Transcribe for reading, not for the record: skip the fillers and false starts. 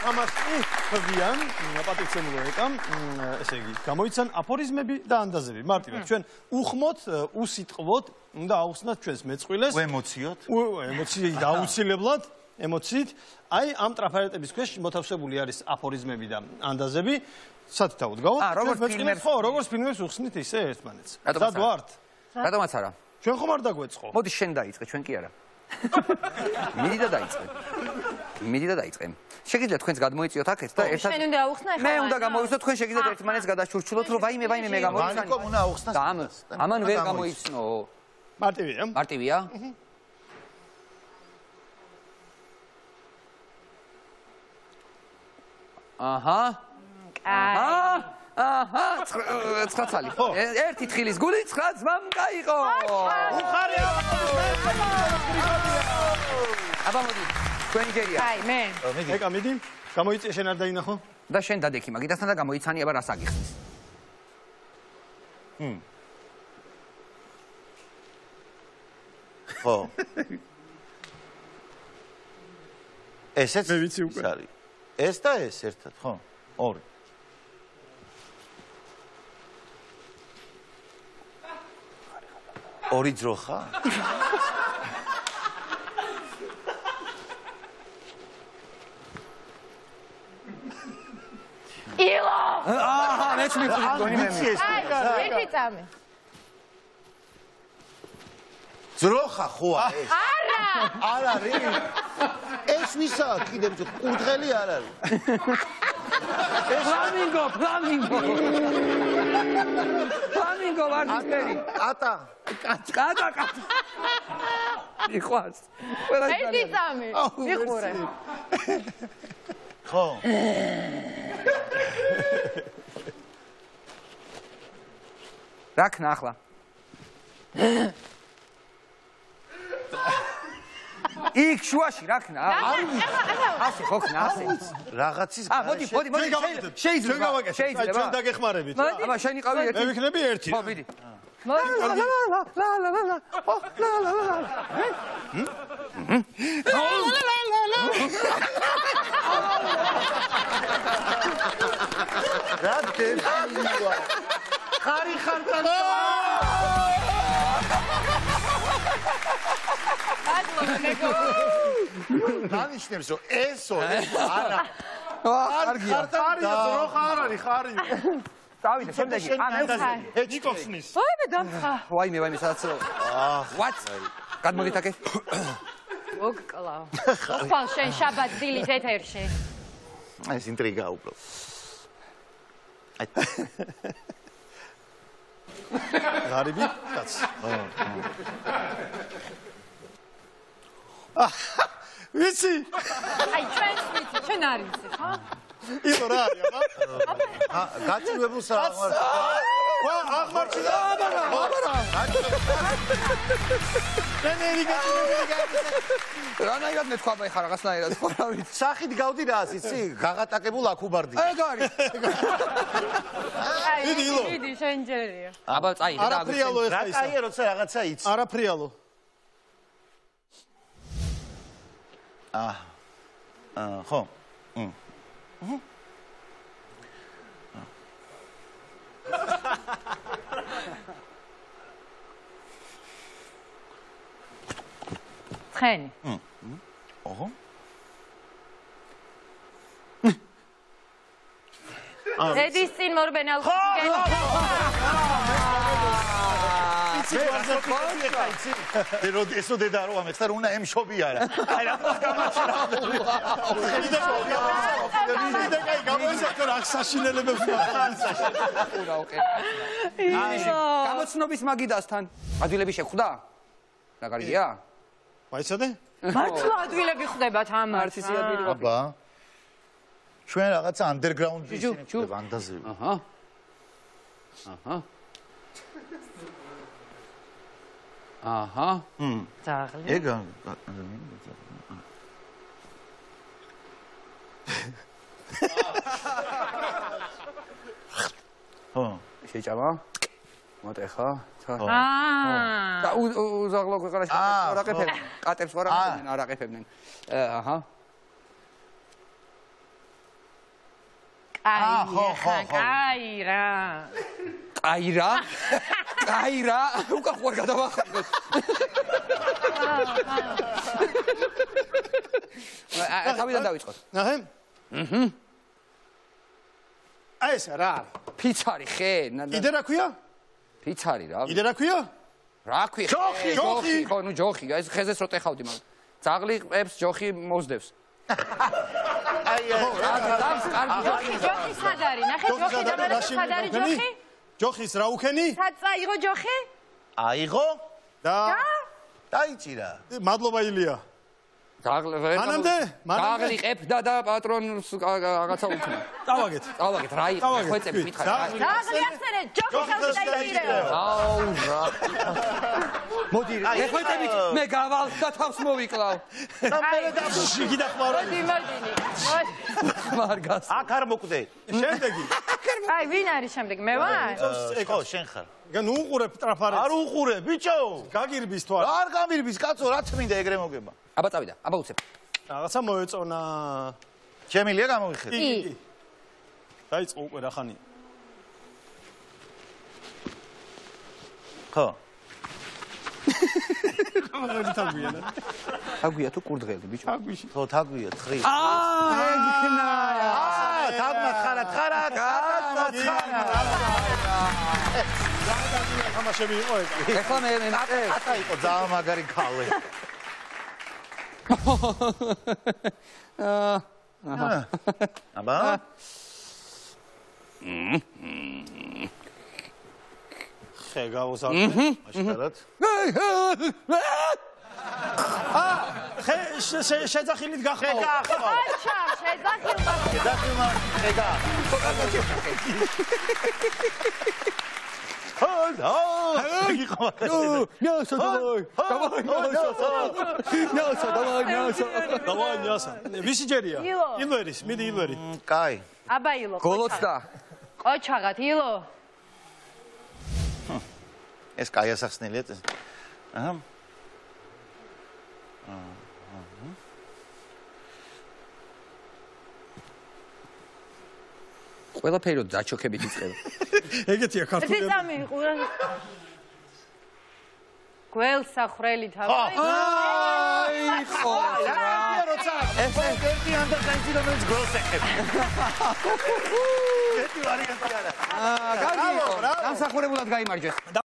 ამას ხდიან პატრიცემულო ეკამ, ესე იგი, გამოიცან აფორიზმები და ანდაზები. მარტივად ჩვენ უხმოთ, უსიტყვოთ, უნდა აუხსნათ ჩვენს მეწყვილეს. ემოციოთ? ემოციით აუცილებლად, ემოციით. აი ამ ტრაფარეტების ქვეშ მოთავსებული არის აფორიზმები და ანდაზები. სათითაოდ გავთ. როგორც ფილმებს უხსნით ისე ერთმანეთს. სად ვართ? რატომაც არა? ჩვენ ხომ არ დაგვეწყო? მოდი შენ დაიწყე, ჩვენ კი არა. მიდი და დაიწყე. მიდი და დაიწყე. შეგიძლიათ თქვენს გადმოიწიოთ აქეთ და ერთად შენ უნდა აუხსნა ახლა. მე უნდა გამოვიცნო, თქვენ შეგიძლიათ ერთმანეთს გადაშურჩულოთ, რომ ვაიმე მე გამოვიცანი. ვანიკომ უნდა აუხსნას. ამან ვერ გამოიცნო. მარტივია? მარტივია? აჰა. აჰა, 9 წალი. ერთი თხილის გული 9 ძმამ გაიყო. უხარია. აბა მოდი, თქვენი ჯერია. აი, მე. ეკა მიდი, გამოიწია შენ არ დაინახო? და შენ დადექი მაგითასთან და გამოიცანი აბა რას აგიხსნის. ხო. ესეც მე ვიცი უკვე. არის. ეს და ეს ერთად, ხო? ორი. ორი ძრო ხარ? ილო! აჰა, მეც მივხვდი გონი მე. აი, ერთი წამი. ძრო ხარ ხო ეს? არა! არ არის. ეს ვისაა კიდევ კურდღელი არ არის. ფლამინგო. ფლამინგო ვარდისფერი. კატა. კატა. მიყვარს. ერთი წამი. მიხურე. ხო. რა ქნა ახლა? იქ შუაში რა ქნა? ასე ხო ქნა, ასე. რაღაცის მოდი, შეიძლება. ჩვენ დაგეხმარებით რა. აბა შენ იყავი ერთი. მე ვიქნები ერთი. ხო, მიდი. რა დებია? ხარი ხართან. დანიშნებს რომ ესო არა. კარგია. ხარია, ძრო ხარ არის, ხარი. დავიდე, შემდეგი. ნიკოსნის. ვაიმე დამხა. ვაიმე, სადაც. What? გადმოგით აქეთ. მოგკლავ. ხვალ შენ შაბათ დილით ეთერში. ეს ინტრიგა უბრალოდ. ღარიბი კაც. ვიცი? აი, ჩვენს ვიცი, ჩვენ არ ვიცი, ხო? ილო რა არის, აბა? გაჭირებულს რა აღარ. ვა, აღმარჩინა, აბარა. ნენერი გაჭირებული. რანაირად მეთქვა ბაი ხარ რაღაცნაირად ხო რა ვიცი. სახით გავდი რა იცი? გაღატაკებულ აქუბარდი. ეგ არის. დიდი ილო. დიდი შენ ჯერია. აბა წაიღე და არაფრიალო ეხა რა ისა. წაიღე როცა რაღაცა იცი. არაფრიალო. ხო. ცხენი. ოღო. ზედის წინ მორბენალ გენ. ესო დედა რო ამეც და უნდა ემშობი არა. აი რატომ გამაჩერა. და კაი გამოისახო რა საშინელებებს გამოცნობის მაგიდასთან ადვილები შეხვდა? რა კარგია? მაიცადე? მართლა ადვილები ხდებათ ამას. არც ისე ადვილი ვარ. აბა. ჩვენ რაღაცა ანდერგრაუნდი ისინი ანდაზები. აჰა. ძაღლი. ეგ ხო. შეჭამა? მოტეხა. აა. და უზაღლო ქვეყანაში არაყებდნენ. კატებს ვარ არაყებდნენ. აჰა. კაი რა. კაი რა. უკან ხوار გადავახარდეთ. თავიდან დავიწყოთ. ნახე? აი ეს რა? ფიცარი ხე? იდე რა ქვია? ფიცარი რა. იდე რა ქვია? რა ქვია? ჯოხი. ხო, ნუ ჯოხი. ეს ხეზეს რო ტეხავდი მაგ. ძაღლი ყებს, ჯოხი მოსდევს. აი ჯოხი სად არის? ნახე ჯოხი და სად არის ჯოხი? ჯოხის რა უქენი? სად წაიღო ჯოხი? აიღო და დაიჭირა. მადლობა ილია. მანამდე ძაღლი ყებ და პატრონს რაღაცა უქნა. წავაგეთ. რა იყო? ხვეწები მითხარ. ძაღლი ახსენე ჯოხი ხელში დაიჭირეო. აუ რა. მოდი ხვეწები მე გავალ და თავს მოვიკლავ. შიგი და ხმარა. მოდი. მარგას. აქ არ მოკვდე. შემდეგი. აი ვინ არის შემდეგ? მე ვარ? ხო, შენ ხარ. გან უყურებ ტრაფარებს. არ უყურე, ბიჭო. გაგირბის თუ არა? არ გამირბის, კაცო, რა წმინდა ეგრე მოგება. აბა წავიდა, აბა უცებ. რაღაცა მოეწონა. შემილია გამოვიხეთ. კი. დაიწყო უკვე რა ხანი? ხო. ხომალები თაგვია. თაგვია თუ კურდღელი, ბიჭო? თაგვიში. ხო, თაგვია, თხრი. ეგიქნა. თაგმა ხარა. თამაშები იყო ეს. ეხლა მე ატა იყო ძალიან მაგარი ქალე. აბა? ხე გავუსარდე. აშკარად. ხე შეძახილით გახმო. აჩა შეძახილმა. დახილმა ხედა. Давай, Няса. Виси ჯერია? ილვერის, მიდი ილვერი. კაი. აბა ილო. გოლოცდა. ყოჩაღად ილო. ეს კაი ასახსნელია. აჰა. ყველაფერი დაჩოქებით იწყება. ეგეთია ქართული. წამი ყურა. გველსახრელი თავი. აი ხო. როცა ეს ერთი ანდერგრაუნდი რომელიც გოლს ეხება. ერთი ვარიანტი არა. კარგი იყო. დამსახურებულად გაიმარჯვეს.